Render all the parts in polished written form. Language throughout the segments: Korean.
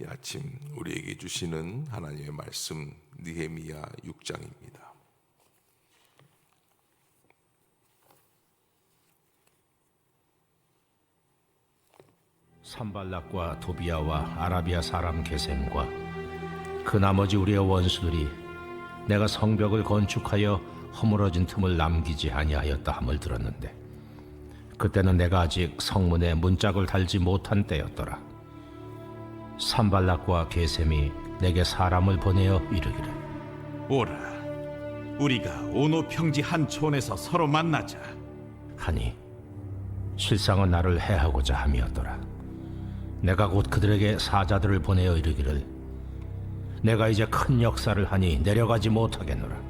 이 아침 우리에게 주시는 하나님의 말씀 느헤미야 6장입니다. 산발락과 도비야와 아라비아 사람 게셈과 그 나머지 우리의 원수들이 내가 성벽을 건축하여 허물어진 틈을 남기지 아니하였다 함을 들었는데 그때는 내가 아직 성문에 문짝을 달지 못한 때였더라. 산발락과 게셈이 내게 사람을 보내어 이르기를 오라, 우리가 오노 평지 한 촌에서 서로 만나자. 하니 실상은 나를 해하고자 함이었더라. 내가 곧 그들에게 사자들을 보내어 이르기를 내가 이제 큰 역사를 하니 내려가지 못하겠노라.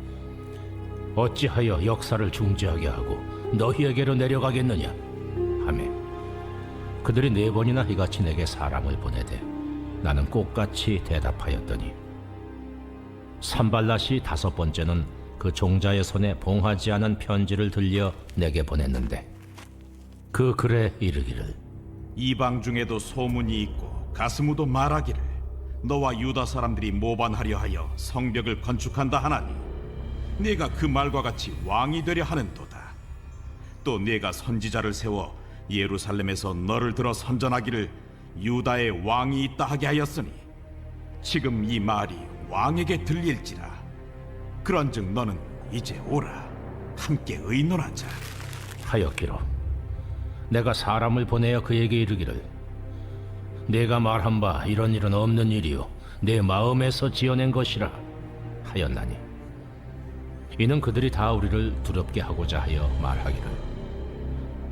어찌하여 역사를 중지하게 하고 너희에게로 내려가겠느냐 하매 그들이 4번이나 이같이 내게 사람을 보내되 나는 꽃같이 대답하였더니 산발랏이 5번째는 그 종자의 손에 봉하지 않은 편지를 들려 내게 보냈는데 그 글에 이르기를 이방 중에도 소문이 있고 가스무도 말하기를 너와 유다 사람들이 모반하려 하여 성벽을 건축한다 하나니 네가 그 말과 같이 왕이 되려 하는도다. 또 네가 선지자를 세워 예루살렘에서 너를 들어 선전하기를 유다의 왕이 있다 하게 하였으니 지금 이 말이 왕에게 들릴지라. 그런즉 너는 이제 오라, 함께 의논하자 하였기로 내가 사람을 보내어 그에게 이르기를 내가 말한 바 이런 일은 없는 일이요 내 마음에서 지어낸 것이라 하였나니 이는 그들이 다 우리를 두렵게 하고자 하여 말하기를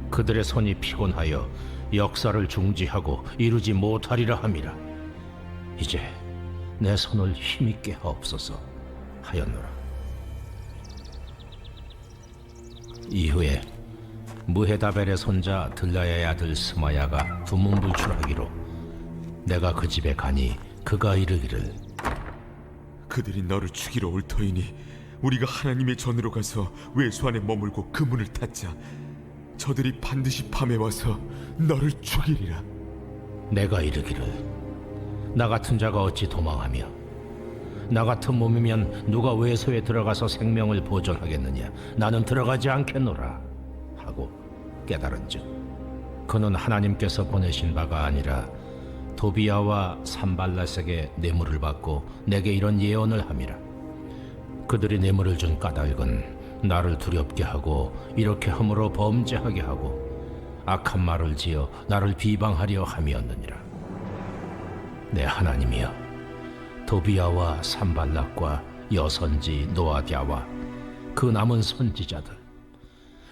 그들의 손이 피곤하여 역사를 중지하고 이루지 못하리라 함이라. 이제 내 손을 힘있게 하옵소서 하였노라. 이후에 무헤다벨의 손자 들라야의 아들 스마야가 두문불출하기로 내가 그 집에 가니 그가 이르기를 그들이 너를 죽이러 올 터이니 우리가 하나님의 전으로 가서 외수 안에 머물고 그 문을 닫자. 저들이 반드시 밤에 와서 너를 죽이리라. 내가 이르기를 나 같은 자가 어찌 도망하며 나 같은 몸이면 누가 외소에 들어가서 생명을 보존하겠느냐. 나는 들어가지 않겠노라 하고 깨달은즉 그는 하나님께서 보내신 바가 아니라 도비야와 산발랏에게 뇌물을 받고 내게 이런 예언을 함이라. 그들이 뇌물을 준 까닭은 나를 두렵게 하고 이렇게 함으로 범죄하게 하고 악한 말을 지어 나를 비방하려 함이었느니라. 내 하나님이여, 도비야와 산발락과 여선지 노아디아와 그 남은 선지자들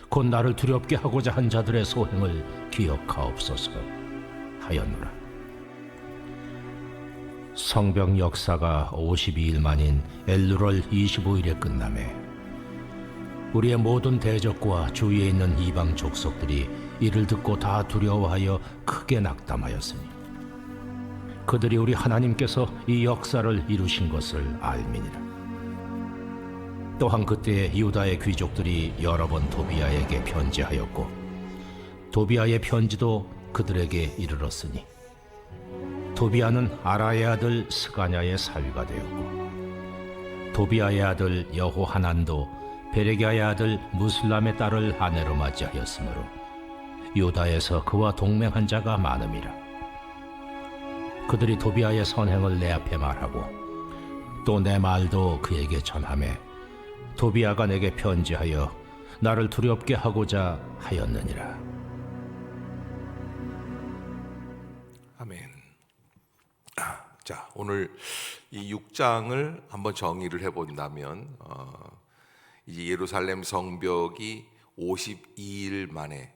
곧 나를 두렵게 하고자 한 자들의 소행을 기억하옵소서 하였노라. 성벽 역사가 52일 만인 엘루럴 25일에 끝나매 우리의 모든 대적과 주위에 있는 이방 족속들이 이를 듣고 다 두려워하여 크게 낙담하였으니 그들이 우리 하나님께서 이 역사를 이루신 것을 알미니라. 또한 그때 유다의 귀족들이 여러 번 도비야에게 편지하였고 도비야의 편지도 그들에게 이르렀으니 도비야는 아라의 아들 스가냐의 사위가 되었고 도비야의 아들 여호하난도 베레기야의 아들 무슬람의 딸을 아내로 맞이하였으므로 유다에서 그와 동맹한 자가 많음이라. 그들이 도비야의 선행을 내 앞에 말하고 또 내 말도 그에게 전하매 도비야가 내게 편지하여 나를 두렵게 하고자 하였느니라. 아멘. 자, 오늘 이 6장을 한번 정의를 해본다면 이제 예루살렘 성벽이 52일 만에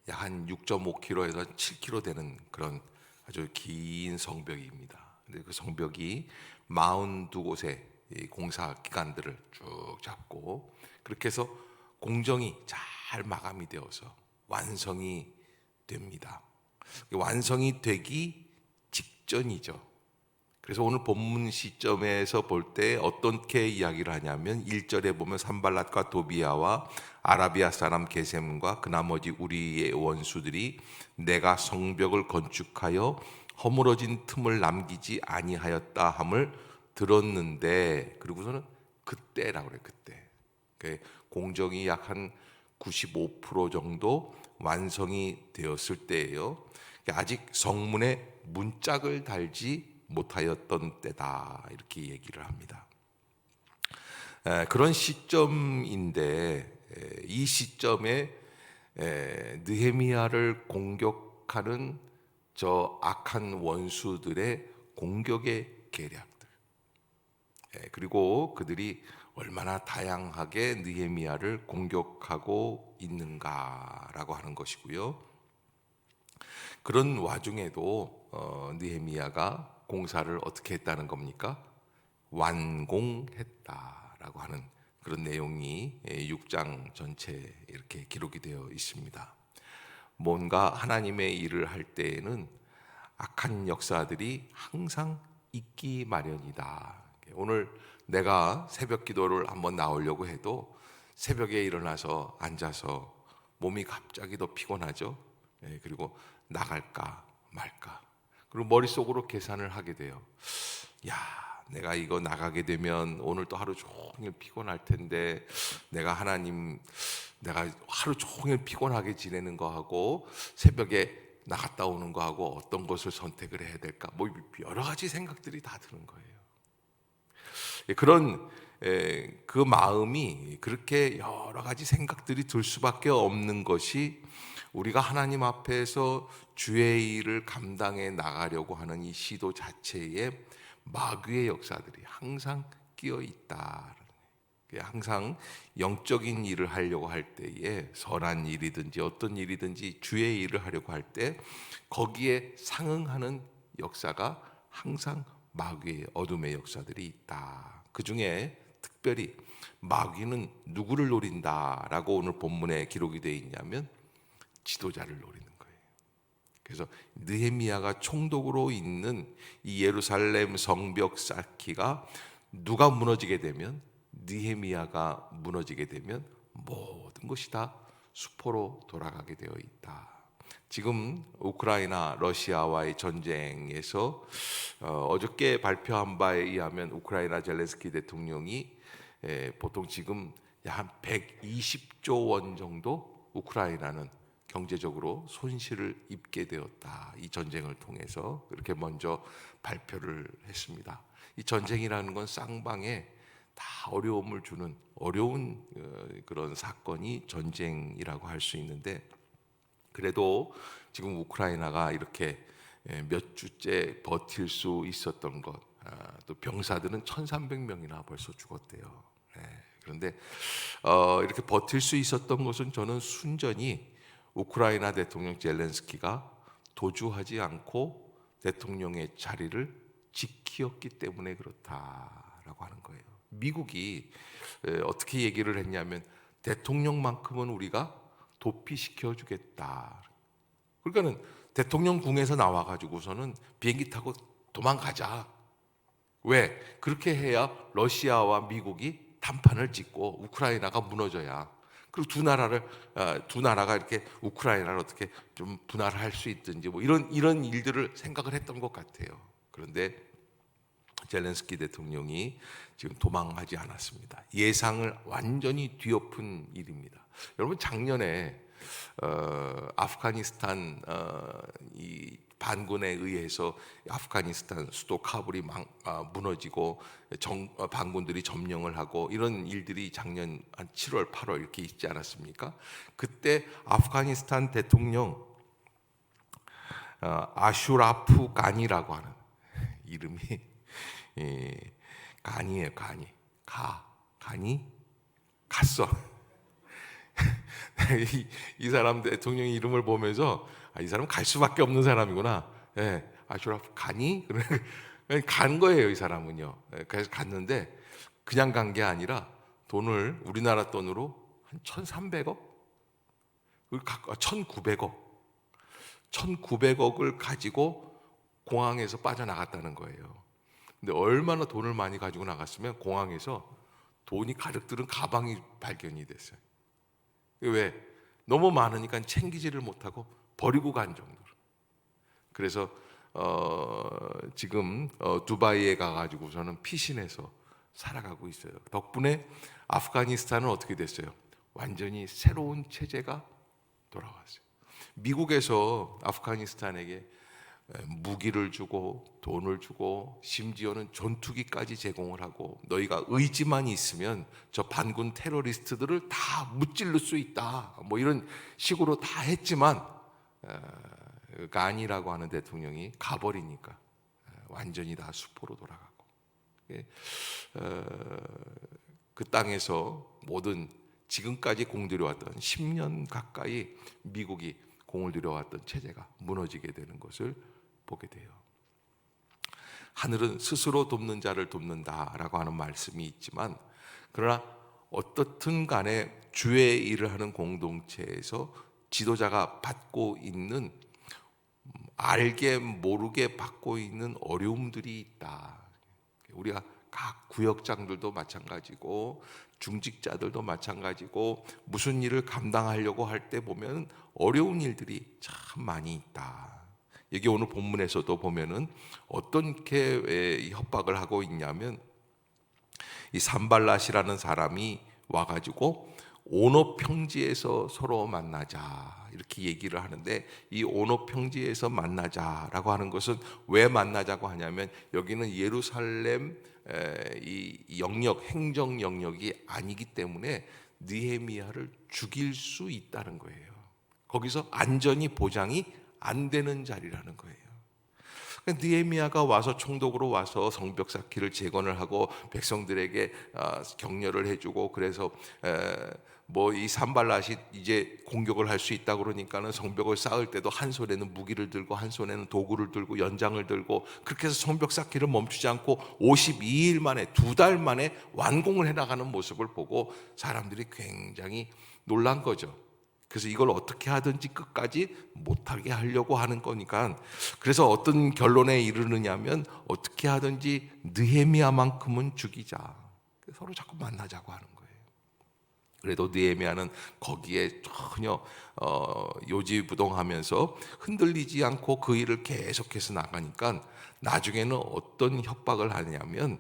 약 한 6.5km에서 7km 되는 그런 아주 긴 성벽입니다. 근데 그 성벽이 42곳의 공사 기간들을 쭉 잡고 그렇게 해서 공정이 잘 마감이 되어서 완성이 됩니다. 완성이 되기 직전이죠. 그래서 오늘 본문 시점에서 볼 때 어떻게 이야기를 하냐면 1절에 보면 산발랏과 도비야와 아라비아 사람 게셈과 그 나머지 우리의 원수들이 내가 성벽을 건축하여 허물어진 틈을 남기지 아니하였다 함을 들었는데, 그리고서는 그때라고 그래요. 그때 공정이 약 한 95% 정도 완성이 되었을 때예요. 아직 성문에 문짝을 달지 못하였던 때다, 이렇게 얘기를 합니다. 그런 시점인데, 이 시점에 느헤미야를 공격하는 저 악한 원수들의 공격의 계략들, 그리고 그들이 얼마나 다양하게 느헤미야를 공격하고 있는가라고 하는 것이고요. 그런 와중에도 느헤미야가 공사를 어떻게 했다는 겁니까? 완공했다라고 하는 그런 내용이 6장 전체에 이렇게 기록이 되어 있습니다. 뭔가 하나님의 일을 할 때에는 악한 역사들이 항상 있기 마련이다. 오늘 내가 새벽 기도를 한번 나오려고 해도 새벽에 일어나서 앉아서 몸이 갑자기 더 피곤하죠. 그리고 나갈까 말까. 그리고 머릿속으로 계산을 하게 돼요. 야, 내가 이거 나가게 되면 오늘 또 하루 종일 피곤할 텐데, 내가 하루 종일 피곤하게 지내는 거하고 새벽에 나갔다 오는 거하고 어떤 것을 선택을 해야 될까? 뭐 여러 가지 생각들이 다 드는 거예요. 그런 그 마음이 그렇게 여러 가지 생각들이 들 수밖에 없는 것이 우리가 하나님 앞에서 주의 일을 감당해 나가려고 하는 이 시도 자체에 마귀의 역사들이 항상 끼어 있다. 항상 영적인 일을 하려고 할 때에, 선한 일이든지 어떤 일이든지 주의 일을 하려고 할 때 거기에 상응하는 역사가 항상 마귀의 어둠의 역사들이 있다. 그 중에 특별히 마귀는 누구를 노린다라고 오늘 본문에 기록이 되어 있냐면 지도자를 노리는 거예요. 그래서 느헤미야가 총독으로 있는 이 예루살렘 성벽 쌓기가 누가 무너지게 되면, 느헤미야가 무너지게 되면 모든 것이 다 수포로 돌아가게 되어 있다. 지금 우크라이나 러시아와의 전쟁에서 어저께 발표한 바에 의하면 우크라이나 젤렌스키 대통령이 보통 지금 약 한 120조 원 정도 우크라이나는 경제적으로 손실을 입게 되었다. 이 전쟁을 통해서 그렇게 먼저 발표를 했습니다. 이 전쟁이라는 건 쌍방에 다 어려움을 주는 어려운 그런 사건이 전쟁이라고 할 수 있는데, 그래도 지금 우크라이나가 이렇게 몇 주째 버틸 수 있었던 것, 또 병사들은 1,300명이나 벌써 죽었대요. 그런데 이렇게 버틸 수 있었던 것은 저는 순전히 우크라이나 대통령 젤렌스키가 도주하지 않고 대통령의 자리를 지키었기 때문에 그렇다라고 하는 거예요. 미국이 어떻게 얘기를 했냐면 대통령만큼은 우리가 도피시켜 주겠다. 그러니까는 대통령 궁에서 나와가지고서는 비행기 타고 도망가자. 왜? 그렇게 해야 러시아와 미국이 단판을 짓고 우크라이나가 무너져야, 그리고 두 나라가 이렇게 우크라이나를 어떻게 좀 분할할 수 있든지 뭐 이런 일들을 생각을 했던 것 같아요. 그런데 젤렌스키 대통령이 지금 도망하지 않았습니다. 예상을 완전히 뒤엎은 일입니다. 여러분, 작년에 아프가니스탄 이 반군에 의해서 아프가니스탄 수도 카불이 무너지고 반군들이 점령을 하고 이런 일들이 작년 한 7월, 8월 이렇게 있지 않았습니까? 그때 아프가니스탄 대통령 아슈라프 가니라고 하는 이름이 가니예요. 가니 갔어. 이 사람 대통령 이름을 보면서 이 사람 갈 수밖에 없는 사람이구나. 아슈라프 가니? 간 거예요, 이 사람은요. 그래서 갔는데 그냥 간 게 아니라 돈을 우리나라 돈으로 한 1,300억? 1,900억. 1,900억을 가지고 공항에서 빠져나갔다는 거예요. 근데 얼마나 돈을 많이 가지고 나갔으면 공항에서 돈이 가득 들은 가방이 발견이 됐어요. 왜? 너무 많으니까 챙기지를 못하고 버리고 간 정도로. 그래서 지금 두바이에 가가지고서는 피신해서 살아가고 있어요. 덕분에 아프가니스탄은 어떻게 됐어요? 완전히 새로운 체제가 돌아왔어요. 미국에서 아프가니스탄에게 무기를 주고 돈을 주고 심지어는 전투기까지 제공을 하고 너희가 의지만 있으면 저 반군 테러리스트들을 다 무찔러 수 있다, 뭐 이런 식으로 다 했지만 간이라고 하는 대통령이 가버리니까 완전히 다 수포로 돌아가고, 그 땅에서 모든 지금까지 공들여왔던 10년 가까이 미국이 공을 들여왔던 체제가 무너지게 되는 것을 보게 돼요. 하늘은 스스로 돕는 자를 돕는다라고 하는 말씀이 있지만, 그러나 어떻든 간에 주의 일을 하는 공동체에서 지도자가 받고 있는, 알게 모르게 받고 있는 어려움들이 있다. 우리가 각 구역장들도 마찬가지고 중직자들도 마찬가지고 무슨 일을 감당하려고 할 때 보면 어려운 일들이 참 많이 있다. 여기 오늘 본문에서도 보면은 어떻게 협박을 하고 있냐면, 이 산발랏이라는 사람이 와가지고 오노 평지에서 서로 만나자 이렇게 얘기를 하는데, 이 오노 평지에서 만나자라고 하는 것은 왜 만나자고 하냐면, 여기는 예루살렘 이 영역, 행정 영역이 아니기 때문에 느헤미야를 죽일 수 있다는 거예요. 거기서 안전이 보장이 안 되는 자리라는 거예요. 느헤미야가 와서 총독으로 와서 성벽 쌓기를 재건을 하고 백성들에게 격려를 해주고, 그래서 뭐 이 산발랏이 이제 공격을 할 수 있다 그러니까는 성벽을 쌓을 때도 한 손에는 무기를 들고 한 손에는 도구를 들고 연장을 들고, 그렇게 해서 성벽 쌓기를 멈추지 않고 52일 만에, 2달 만에 완공을 해나가는 모습을 보고 사람들이 굉장히 놀란 거죠. 그래서 이걸 어떻게 하든지 끝까지 못하게 하려고 하는 거니까, 그래서 어떤 결론에 이르느냐면, 어떻게 하든지 느헤미야만큼은 죽이자, 서로 자꾸 만나자고 하는 거예요. 그래도 느헤미야는 거기에 전혀 요지부동하면서 흔들리지 않고 그 일을 계속해서 나가니까, 나중에는 어떤 협박을 하냐면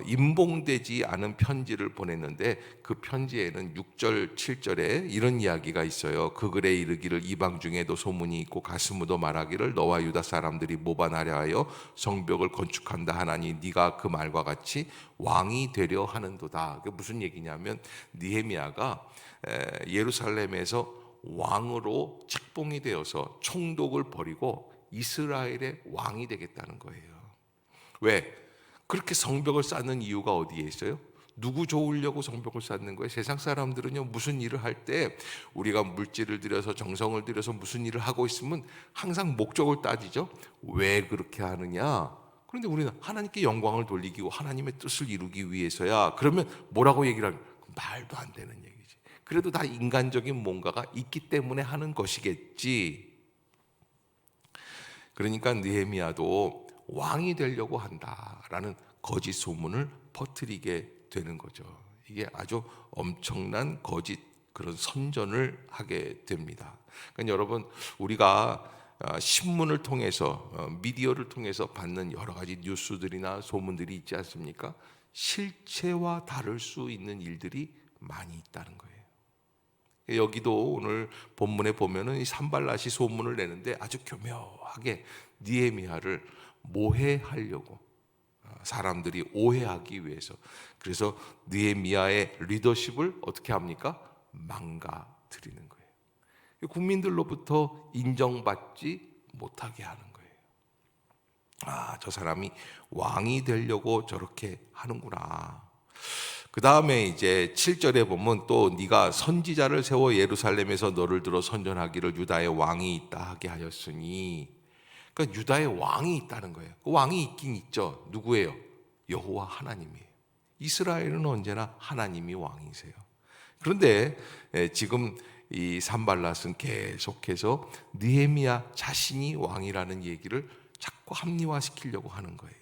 임봉되지 않은 편지를 보냈는데, 그 편지에는 6절 7절에 이런 이야기가 있어요. 그 글에 이르기를 이방 중에도 소문이 있고 가스무도 말하기를 너와 유다 사람들이 모반하려 하여 성벽을 건축한다 하나니 네가 그 말과 같이 왕이 되려 하는도다. 그게 무슨 얘기냐면, 느헤미야가 예루살렘에서 왕으로 책봉이 되어서 총독을 버리고 이스라엘의 왕이 되겠다는 거예요. 왜? 그렇게 성벽을 쌓는 이유가 어디에 있어요? 누구 좋으려고 성벽을 쌓는 거예요? 세상 사람들은요, 무슨 일을 할 때 우리가 물질을 들여서 정성을 들여서 무슨 일을 하고 있으면 항상 목적을 따지죠. 왜 그렇게 하느냐? 그런데 우리는 하나님께 영광을 돌리기, 하나님의 뜻을 이루기 위해서야. 그러면 뭐라고 얘기를 하면 말도 안 되는 얘기지. 그래도 다 인간적인 뭔가가 있기 때문에 하는 것이겠지. 그러니까 느헤미야도 왕이 되려고 한다라는 거짓 소문을 퍼뜨리게 되는 거죠. 이게 아주 엄청난 거짓 그런 선전을 하게 됩니다. 그러니까 여러분, 우리가 신문을 통해서 미디어를 통해서 받는 여러 가지 뉴스들이나 소문들이 있지 않습니까? 실체와 다를 수 있는 일들이 많이 있다는 거예요. 여기도 오늘 본문에 보면은 이 산발랏이 소문을 내는데 아주 교묘하게 느헤미야를 모해하려고, 사람들이 오해하기 위해서, 그래서 느헤미야의 리더십을 어떻게 합니까? 망가뜨리는 거예요. 국민들로부터 인정받지 못하게 하는 거예요. 저 사람이 왕이 되려고 저렇게 하는구나. 그 다음에 이제 7절에 보면 또 네가 선지자를 세워 예루살렘에서 너를 들어 선전하기를 유다의 왕이 있다 하게 하였으니, 그러니까 유다의 왕이 있다는 거예요. 그 왕이 있긴 있죠. 누구예요? 여호와 하나님이에요. 이스라엘은 언제나 하나님이 왕이세요. 그런데 지금 이 산발랏은 계속해서 느헤미야 자신이 왕이라는 얘기를 자꾸 합리화시키려고 하는 거예요.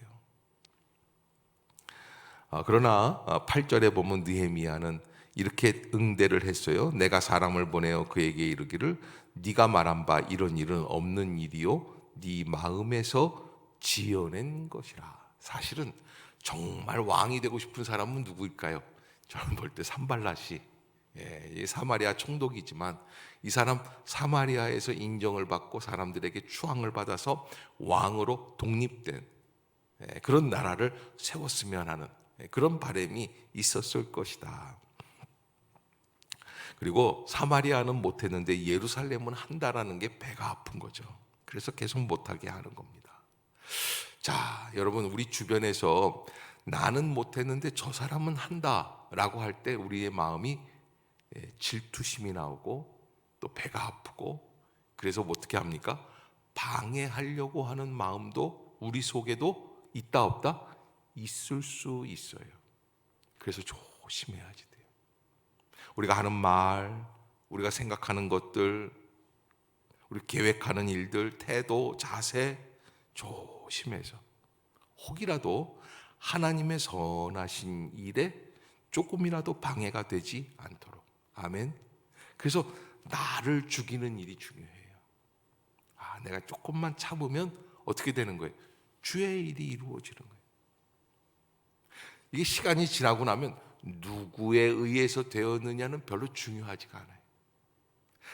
그러나 8절에 보면 느헤미야는 이렇게 응대를 했어요. 내가 사람을 보내어 그에게 이르기를 네가 말한 바 이런 일은 없는 일이요 네 마음에서 지어낸 것이라. 사실은 정말 왕이 되고 싶은 사람은 누구일까요? 저는 볼 때 산발랏이, 이 사마리아 총독이지만 이 사람 사마리아에서 인정을 받고 사람들에게 추앙을 받아서 왕으로 독립된 그런 나라를 세웠으면 하는 그런 바람이 있었을 것이다. 그리고 사마리아는 못했는데 예루살렘은 한다라는 게 배가 아픈 거죠. 그래서 계속 못하게 하는 겁니다. 자, 여러분, 우리 주변에서 나는 못했는데 저 사람은 한다라고 할 때 우리의 마음이 질투심이 나오고 또 배가 아프고, 그래서 어떻게 합니까? 방해하려고 하는 마음도 우리 속에도 있다 없다? 있을 수 있어요. 그래서 조심해야지 돼요. 우리가 하는 말, 우리가 생각하는 것들, 우리 계획하는 일들, 태도, 자세 조심해서 혹이라도 하나님의 선하신 일에 조금이라도 방해가 되지 않도록. 아멘. 그래서 나를 죽이는 일이 중요해요. 내가 조금만 참으면 어떻게 되는 거예요? 주의 일이 이루어지는 거예요. 이게 시간이 지나고 나면 누구에 의해서 되었느냐는 별로 중요하지가 않아요.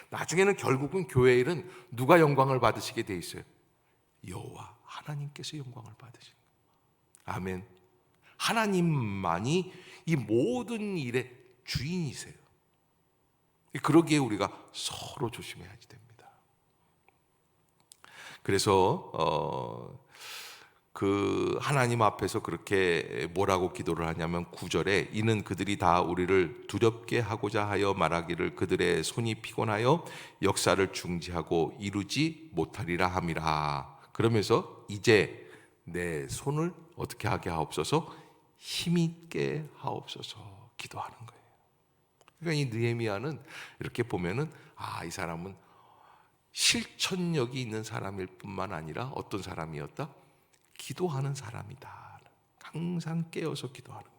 나중에는 결국은 교회 일은 누가 영광을 받으시게 돼 있어요? 여호와 하나님께서 영광을 받으시는 거예요. 아멘. 하나님만이 이 모든 일의 주인이세요. 그러기에 우리가 서로 조심해야지 됩니다. 그래서 그 하나님 앞에서 그렇게 뭐라고 기도를 하냐면 9절에 이는 그들이 다 우리를 두렵게 하고자 하여 말하기를 그들의 손이 피곤하여 역사를 중지하고 이루지 못하리라 함이라. 그러면서 이제 내 손을 어떻게 하게 하옵소서, 힘있게 하옵소서 기도하는 거예요. 그러니까 이 느헤미야는 이렇게 보면은 이 사람은 실천력이 있는 사람일 뿐만 아니라 어떤 사람이었다? 기도하는 사람이다. 항상 깨어서 기도하는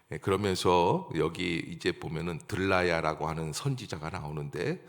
거예요. 그러면서 여기 이제 보면은 들라야라고 하는 선지자가 나오는데,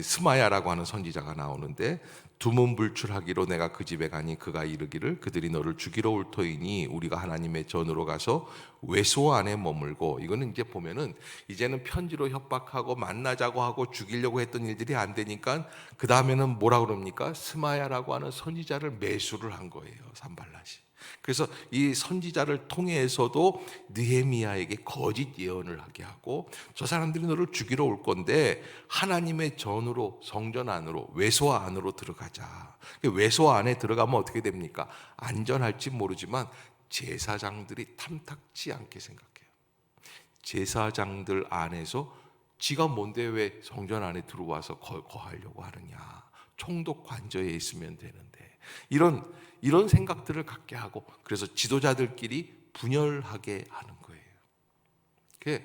스마야라고 하는 선지자가 나오는데, 두문불출하기로 내가 그 집에 가니 그가 이르기를 그들이 너를 죽이러 올 터이니 우리가 하나님의 전으로 가서 외소 안에 머물고. 이거는 이제 보면은 이제는 편지로 협박하고 만나자고 하고 죽이려고 했던 일들이 안 되니까 그 다음에는 뭐라 그럽니까? 스마야라고 하는 선지자를 매수를 한 거예요, 산발랏이. 그래서 이 선지자를 통해서도 느헤미야에게 거짓 예언을 하게 하고, 저 사람들이 너를 죽이러 올 건데 하나님의 전으로, 성전 안으로, 외소 안으로 들어가자. 외소 안에 들어가면 어떻게 됩니까? 안전할지 모르지만 제사장들이 탐탁지 않게 생각해요. 제사장들 안에서 지가 뭔데 왜 성전 안에 들어와서 거하려고 하느냐, 총독 관저에 있으면 되는데, 이런 생각들을 갖게 하고, 그래서 지도자들끼리 분열하게 하는 거예요.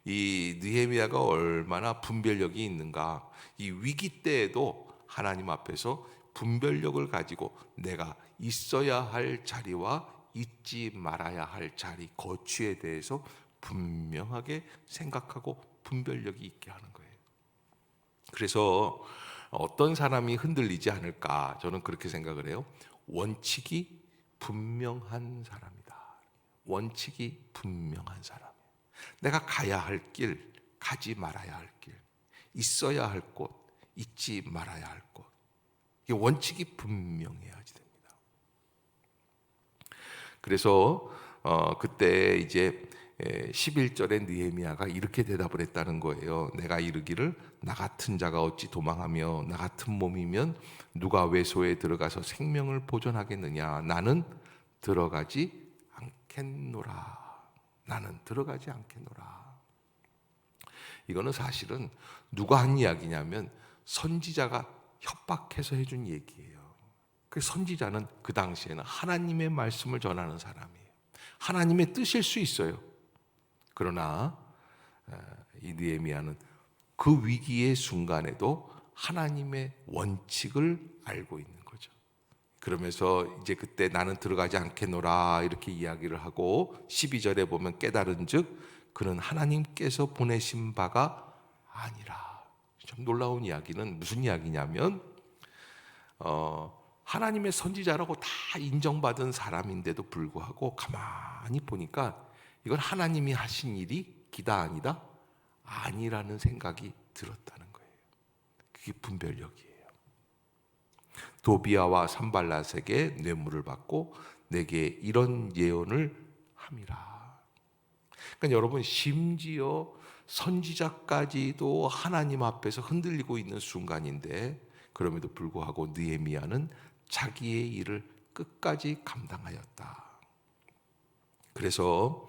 이 느헤미야가 얼마나 분별력이 있는가. 이 위기 때에도 하나님 앞에서 분별력을 가지고 내가 있어야 할 자리와 잊지 말아야 할 자리, 거취에 대해서 분명하게 생각하고 분별력이 있게 하는 거예요. 그래서 어떤 사람이 흔들리지 않을까, 저는 그렇게 생각을 해요. 원칙이 분명한 사람이다. 원칙이 분명한 사람. 내가 가야 할 길, 가지 말아야 할 길, 있어야 할 곳, 잊지 말아야 할 곳. 이 원칙이 분명해야지 됩니다. 그래서 그때 이제 11절에 느헤미야가 이렇게 대답을 했다는 거예요. 내가 이르기를 나 같은 자가 어찌 도망하며 나 같은 몸이면 누가 외소에 들어가서 생명을 보존하겠느냐. 나는 들어가지 않겠노라. 나는 들어가지 않겠노라. 이거는 사실은 누가 한 이야기냐면 선지자가 협박해서 해준 얘기예요. 그 선지자는 그 당시에는 하나님의 말씀을 전하는 사람이에요. 하나님의 뜻일 수 있어요. 그러나 이 느헤미야는 그 위기의 순간에도 하나님의 원칙을 알고 있는 거죠. 그러면서 이제 그때 나는 들어가지 않겠노라 이렇게 이야기를 하고 12절에 보면 깨달은즉 그는 하나님께서 보내신 바가 아니라. 그렇죠? 좀 놀라운 이야기는 무슨 이야기냐면 하나님의 선지자라고 다 인정받은 사람인데도 불구하고 가만히 보니까 이건 하나님이 하신 일이 기다 아니다? 아니라는 생각이 들었다는 거예요. 그게 분별력이에요. 도비아와 산발랏에게 뇌물을 받고 내게 이런 예언을 함이라. 그러니까 여러분, 심지어 선지자까지도 하나님 앞에서 흔들리고 있는 순간인데 그럼에도 불구하고 느헤미야는 자기의 일을 끝까지 감당하였다. 그래서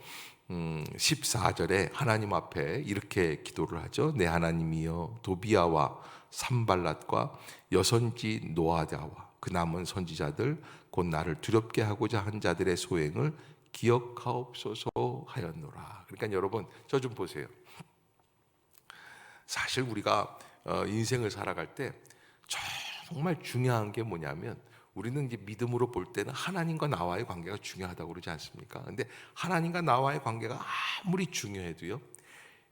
14절에 하나님 앞에 이렇게 기도를 하죠. 내 하나님이여, 도비아와 산발랏과 여선지 노아다와 그 남은 선지자들 곧 나를 두렵게 하고자 한 자들의 소행을 기억하옵소서 하였노라. 그러니까 여러분, 저 좀 보세요. 사실 우리가 인생을 살아갈 때 정말 중요한 게 뭐냐면, 우리는 이제 믿음으로 볼 때는 하나님과 나와의 관계가 중요하다고 그러지 않습니까? 근데 하나님과 나와의 관계가 아무리 중요해도요,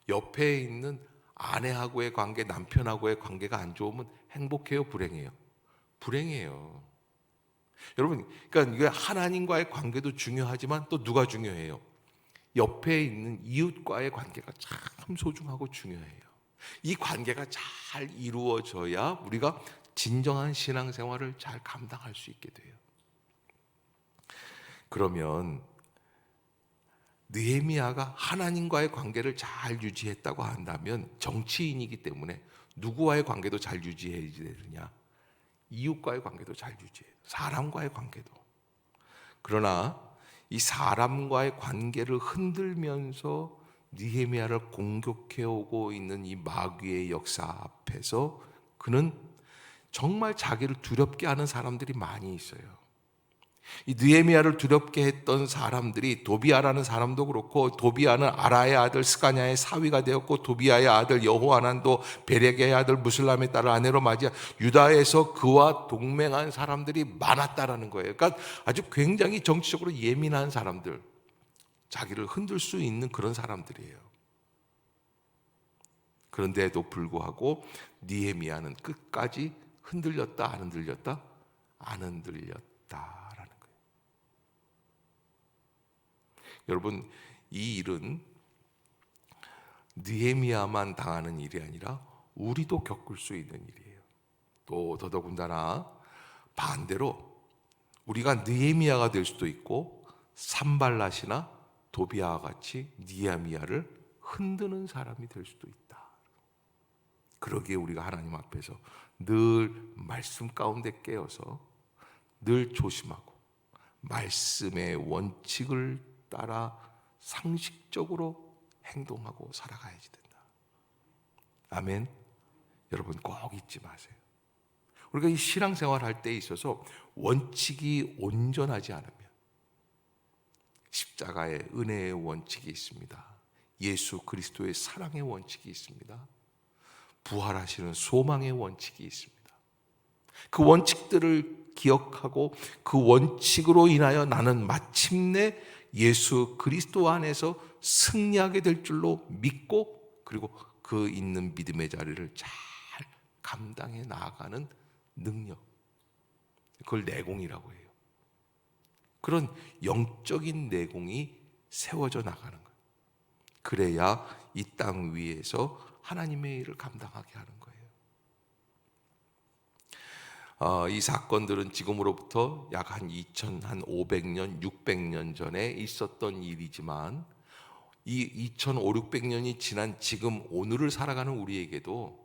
옆에 있는 아내하고의 관계, 남편하고의 관계가 안 좋으면 행복해요, 불행해요? 불행해요. 여러분, 그러니까 이게 하나님과의 관계도 중요하지만 또 누가 중요해요? 옆에 있는 이웃과의 관계가 참 소중하고 중요해요. 이 관계가 잘 이루어져야 우리가 진정한 신앙생활을 잘 감당할 수 있게 돼요. 그러면 느헤미야가 하나님과의 관계를 잘 유지했다고 한다면, 정치인이기 때문에 누구와의 관계도 잘 유지해야 되느냐? 이웃과의 관계도 잘 유지해요. 사람과의 관계도. 그러나 이 사람과의 관계를 흔들면서 느헤미야를 공격해오고 있는 이 마귀의 역사 앞에서 그는 정말 자기를 두렵게 하는 사람들이 많이 있어요. 이 느헤미야를 두렵게 했던 사람들이, 도비아라는 사람도 그렇고, 도비아는 아라의 아들 스가냐의 사위가 되었고, 도비아의 아들 여호하난도 베렉의 아들 무슬람의 딸을 아내로 맞이한 유다에서 그와 동맹한 사람들이 많았다라는 거예요. 그러니까 아주 굉장히 정치적으로 예민한 사람들, 자기를 흔들 수 있는 그런 사람들이에요. 그런데도 불구하고 느헤미야는 끝까지 흔들렸다, 안 흔들렸다? 안 흔들렸다라는 거예요. 여러분, 이 일은 느헤미야만 당하는 일이 아니라 우리도 겪을 수 있는 일이에요. 또 더더군다나 반대로 우리가 느헤미야가 될 수도 있고, 산발랏이나 도비아와 같이 느헤미야를 흔드는 사람이 될 수도 있다. 그러기에 우리가 하나님 앞에서 늘 말씀 가운데 깨어서 늘 조심하고 말씀의 원칙을 따라 상식적으로 행동하고 살아가야지 된다. 아멘. 여러분, 꼭 잊지 마세요. 우리가 이 신앙생활 할 때 있어서 원칙이 온전하지 않으면, 십자가의 은혜의 원칙이 있습니다. 예수 그리스도의 사랑의 원칙이 있습니다. 부활하시는 소망의 원칙이 있습니다. 그 원칙들을 기억하고 그 원칙으로 인하여 나는 마침내 예수 그리스도 안에서 승리하게 될 줄로 믿고, 그리고 그 있는 믿음의 자리를 잘 감당해 나아가는 능력, 그걸 내공이라고 해요. 그런 영적인 내공이 세워져 나가는 거예요. 그래야 이 땅 위에서 하나님의 일을 감당하게 하는 거예요. 이 사건들은 지금으로부터 약 한 500년, 600년 전에 있었던 일이지만, 이 2500, 600년이 지난 지금 오늘을 살아가는 우리에게도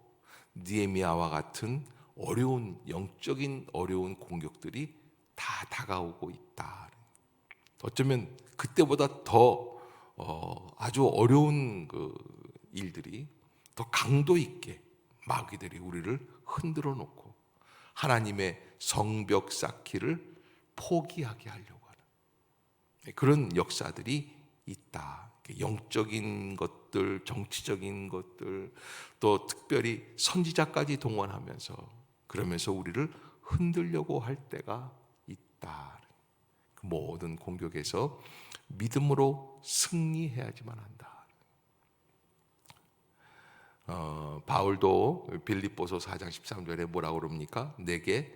느헤미야와 같은 어려운, 영적인 어려운 공격들이 다 다가오고 있다. 어쩌면 그때보다 더 아주 어려운 그 일들이 더 강도 있게 마귀들이 우리를 흔들어 놓고 하나님의 성벽 쌓기를 포기하게 하려고 하는 그런 역사들이 있다. 영적인 것들, 정치적인 것들, 또 특별히 선지자까지 동원하면서, 그러면서 우리를 흔들려고 할 때가 있다. 그 모든 공격에서 믿음으로 승리해야지만 한다. 바울도 빌립보서 4장 13절에 뭐라고 그럽니까? 내게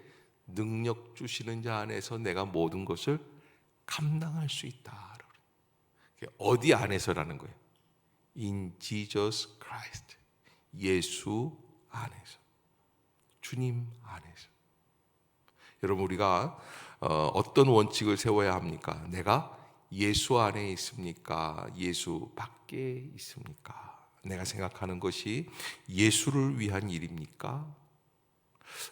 능력 주시는 자 안에서 내가 모든 것을 감당할 수 있다. 어디 안에서라는 거예요? In Jesus Christ. 예수 안에서. 주님 안에서. 여러분, 우리가 어떤 원칙을 세워야 합니까? 내가 예수 안에 있습니까? 예수 밖에 있습니까? 내가 생각하는 것이 예수를 위한 일입니까?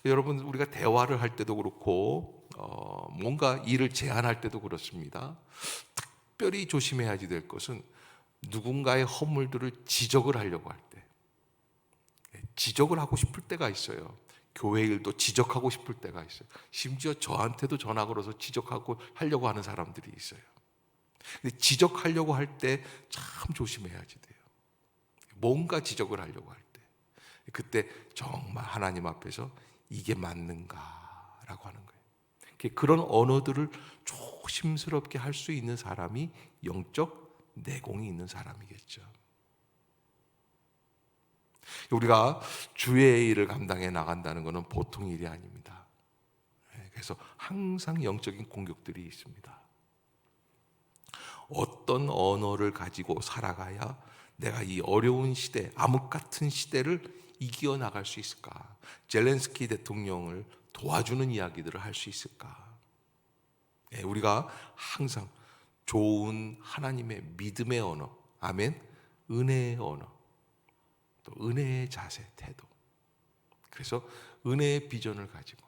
여러분, 우리가 대화를 할 때도 그렇고 뭔가 일을 제안할 때도 그렇습니다. 특별히 조심해야지 될 것은 누군가의 허물들을 지적을 하려고 할 때, 지적을 하고 싶을 때가 있어요. 교회 일도 지적하고 싶을 때가 있어요. 심지어 저한테도 전화 걸어서 지적하고 하려고 하는 사람들이 있어요. 근데 지적하려고 할 때 참 조심해야지 돼요. 뭔가 지적을 하려고 할 때, 그때 정말 하나님 앞에서 이게 맞는가라고 하는 거예요. 그런 언어들을 조심스럽게 할 수 있는 사람이 영적 내공이 있는 사람이겠죠. 우리가 주의 일을 감당해 나간다는 것은 보통 일이 아닙니다. 그래서 항상 영적인 공격들이 있습니다. 어떤 언어를 가지고 살아가야 내가 이 어려운 시대, 암흑 같은 시대를 이겨 나갈 수 있을까? 젤렌스키 대통령을 도와주는 이야기들을 할 수 있을까? 우리가 항상 좋은 하나님의 믿음의 언어, 아멘, 은혜의 언어, 또 은혜의 자세, 태도. 그래서 은혜의 비전을 가지고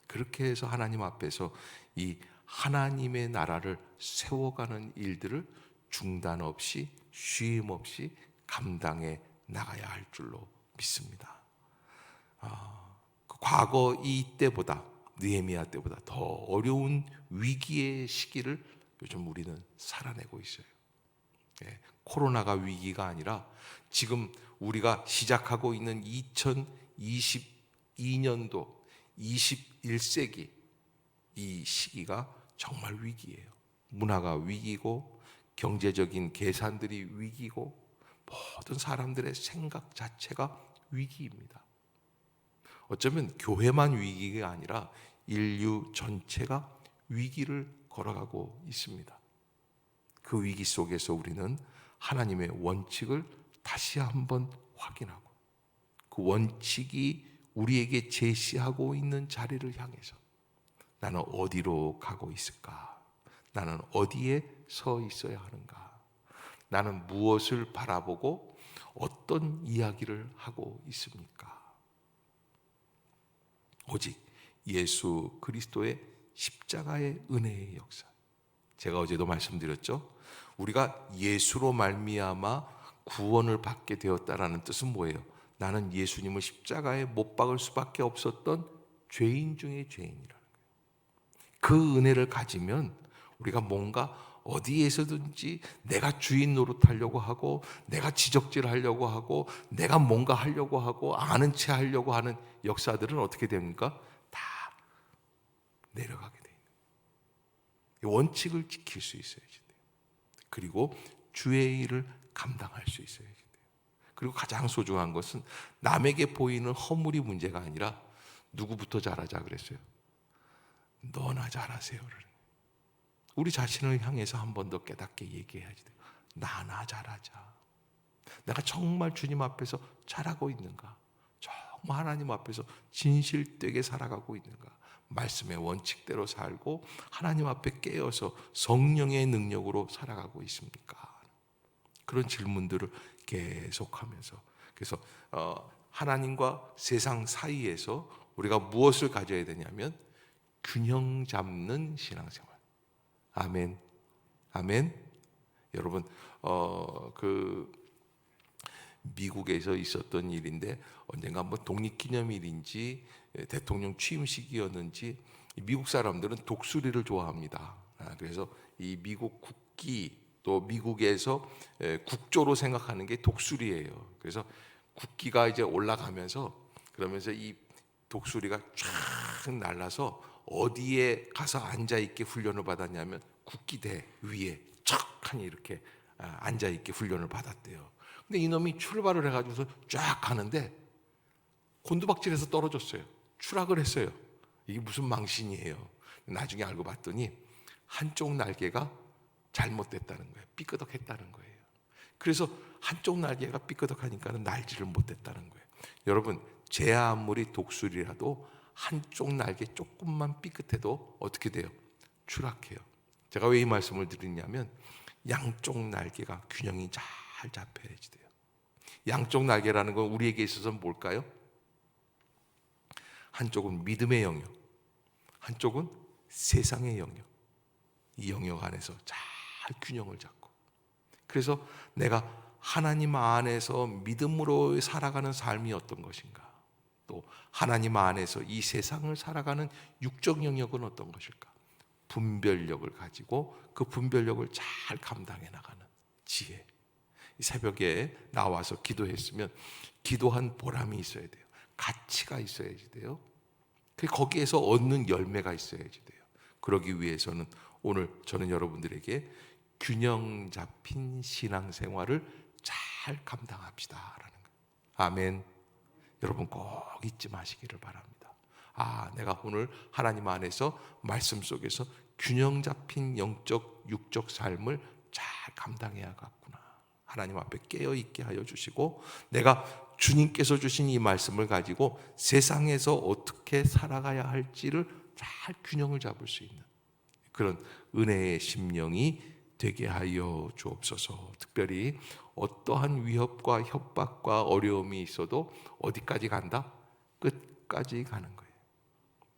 그렇게 해서 하나님 앞에서 이 하나님의 나라를 세워가는 일들을 중단 없이 쉼 없이 감당해 나가야 할 줄로 믿습니다. 과거 이때보다, 느헤미야 때보다 더 어려운 위기의 시기를 요즘 우리는 살아내고 있어요. 코로나가 위기가 아니라 지금 우리가 시작하고 있는 2022년도 21세기 이 시기가 정말 위기예요. 문화가 위기고 경제적인 계산들이 위기고 모든 사람들의 생각 자체가 위기입니다. 어쩌면 교회만 위기가 아니라 인류 전체가 위기를 걸어가고 있습니다. 그 위기 속에서 우리는 하나님의 원칙을 다시 한번 확인하고 그 원칙이 우리에게 제시하고 있는 자리를 향해서 나는 어디로 가고 있을까? 나는 어디에 서 있어야 하는가? 나는 무엇을 바라보고 어떤 이야기를 하고 있습니까? 오직 예수 그리스도의 십자가의 은혜의 역사. 제가 어제도 말씀드렸죠. 우리가 예수로 말미암아 구원을 받게 되었다라는 뜻은 뭐예요? 나는 예수님을 십자가에 못 박을 수밖에 없었던 죄인 중에 죄인이라는 거예요. 그 은혜를 가지면 우리가 뭔가 어디에서든지 내가 주인 노릇하려고 하고 내가 지적질 하려고 하고 내가 뭔가 하려고 하고 아는 체 하려고 하는 역사들은 어떻게 됩니까? 다 내려가게 돼요. 원칙을 지킬 수 있어야지 돼요. 그리고 주의 일을 감당할 수 있어야지 돼요. 그리고 가장 소중한 것은 남에게 보이는 허물이 문제가 아니라 누구부터 잘하자 그랬어요? 너나 잘하세요를. 우리 자신을 향해서 한 번 더 깨닫게 얘기해야지 돼요. 나나 잘하자. 내가 정말 주님 앞에서 잘하고 있는가? 정말 하나님 앞에서 진실되게 살아가고 있는가? 말씀의 원칙대로 살고 하나님 앞에 깨어서 성령의 능력으로 살아가고 있습니까? 그런 질문들을 계속하면서 그래서 하나님과 세상 사이에서 우리가 무엇을 가져야 되냐면 균형 잡는 신앙생활. 아멘. 아멘. 여러분, 미국에서 있었던 일인데 언젠가 한번 독립기념일인지 대통령 취임식이었는지 미국 사람들은 독수리를 좋아합니다. 그래서 이 미국 국기 또 미국에서 국조로 생각하는 게 독수리예요. 그래서 국기가 이제 올라가면서 그러면서 이 독수리가 쫙 날라서 어디에 가서 앉아 있게 훈련을 받았냐면 국기대 위에 척하니 이렇게 앉아 있게 훈련을 받았대요. 근데 이놈이 출발을 해가지고서 쫙 가는데 곤두박질해서 떨어졌어요. 추락을 했어요. 이게 무슨 망신이에요. 나중에 알고 봤더니 한쪽 날개가 잘못됐다는 거예요. 삐끄덕했다는 거예요. 그래서 한쪽 날개가 삐끄덕하니까 날지를 못했다는 거예요. 여러분, 제 아무리 독수리라도 한쪽 날개 조금만 삐끗해도 어떻게 돼요? 추락해요. 제가 왜 이 말씀을 드리냐면 양쪽 날개가 균형이 잘 잡혀야지 돼요. 양쪽 날개라는 건 우리에게 있어서는 뭘까요? 한쪽은 믿음의 영역, 한쪽은 세상의 영역. 이 영역 안에서 잘 균형을 잡고, 그래서 내가 하나님 안에서 믿음으로 살아가는 삶이 어떤 것인가, 또 하나님 안에서 이 세상을 살아가는 육적 영역은 어떤 것일까, 분별력을 가지고 그 분별력을 잘 감당해 나가는 지혜. 이 새벽에 나와서 기도했으면 기도한 보람이 있어야 돼요. 가치가 있어야지 돼요. 거기에서 얻는 열매가 있어야지 돼요. 그러기 위해서는 오늘 저는 여러분들에게 균형 잡힌 신앙생활을 잘 감당합시다라는 거예요. 아멘. 여러분 꼭 잊지 마시기를 바랍니다. 내가 오늘 하나님 안에서 말씀 속에서 균형 잡힌 영적 육적 삶을 잘 감당해야겠구나. 하나님 앞에 깨어 있게 하여 주시고, 내가 주님께서 주신 이 말씀을 가지고 세상에서 어떻게 살아가야 할지를 잘 균형을 잡을 수 있는 그런 은혜의 심령이 되게 하여 주옵소서. 특별히 어떠한 위협과 협박과 어려움이 있어도 어디까지 간다? 끝까지 가는 거예요.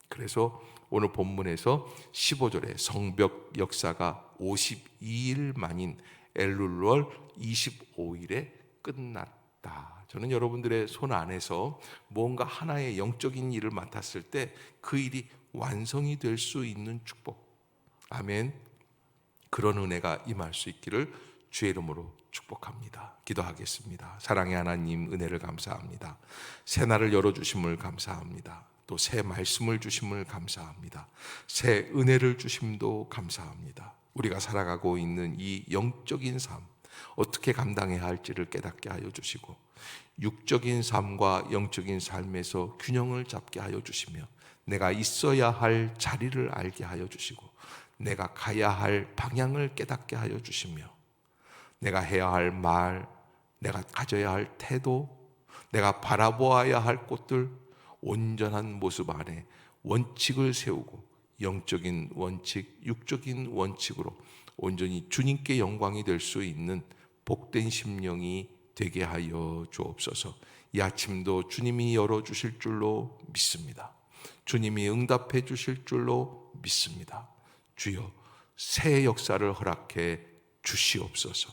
그래서 오늘 본문에서 15절에 성벽 역사가 52일 만인 엘룰월 25일에 끝났다. 저는 여러분들의 손 안에서 뭔가 하나의 영적인 일을 맡았을 때 그 일이 완성이 될 수 있는 축복, 아멘, 그런 은혜가 임할 수 있기를 주의 이름으로 축복합니다. 기도하겠습니다. 사랑의 하나님, 은혜를 감사합니다. 새 날을 열어주심을 감사합니다. 또 새 말씀을 주심을 감사합니다. 새 은혜를 주심도 감사합니다. 우리가 살아가고 있는 이 영적인 삶, 어떻게 감당해야 할지를 깨닫게 하여 주시고, 육적인 삶과 영적인 삶에서 균형을 잡게 하여 주시며, 내가 있어야 할 자리를 알게 하여 주시고, 내가 가야 할 방향을 깨닫게 하여 주시며, 내가 해야 할 말, 내가 가져야 할 태도, 내가 바라보아야 할 곳들, 온전한 모습 안에 원칙을 세우고 영적인 원칙, 육적인 원칙으로 온전히 주님께 영광이 될 수 있는 복된 심령이 되게 하여 주옵소서. 이 아침도 주님이 열어주실 줄로 믿습니다. 주님이 응답해 주실 줄로 믿습니다. 주여, 새 역사를 허락해 주시옵소서.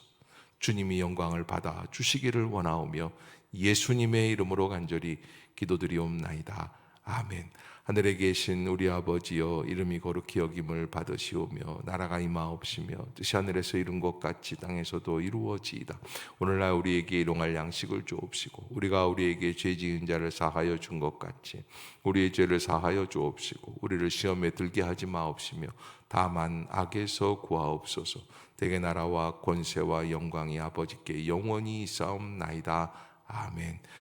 주님이 영광을 받아 주시기를 원하오며 예수님의 이름으로 간절히 기도드리옵나이다. 아멘. 하늘에 계신 우리 아버지여, 이름이 거룩히 여김을 받으시오며 나라가 임하옵시며 뜻이 하늘에서 이룬 것 같이 땅에서도 이루어지이다. 오늘날 우리에게 일용할 양식을 주옵시고, 우리가 우리에게 죄 지은 자를 사하여 준 것 같이 우리의 죄를 사하여 주옵시고, 우리를 시험에 들게 하지 마옵시며 다만 악에서 구하옵소서. 대개 나라와 권세와 영광이 아버지께 영원히 있사옵나이다. 아멘.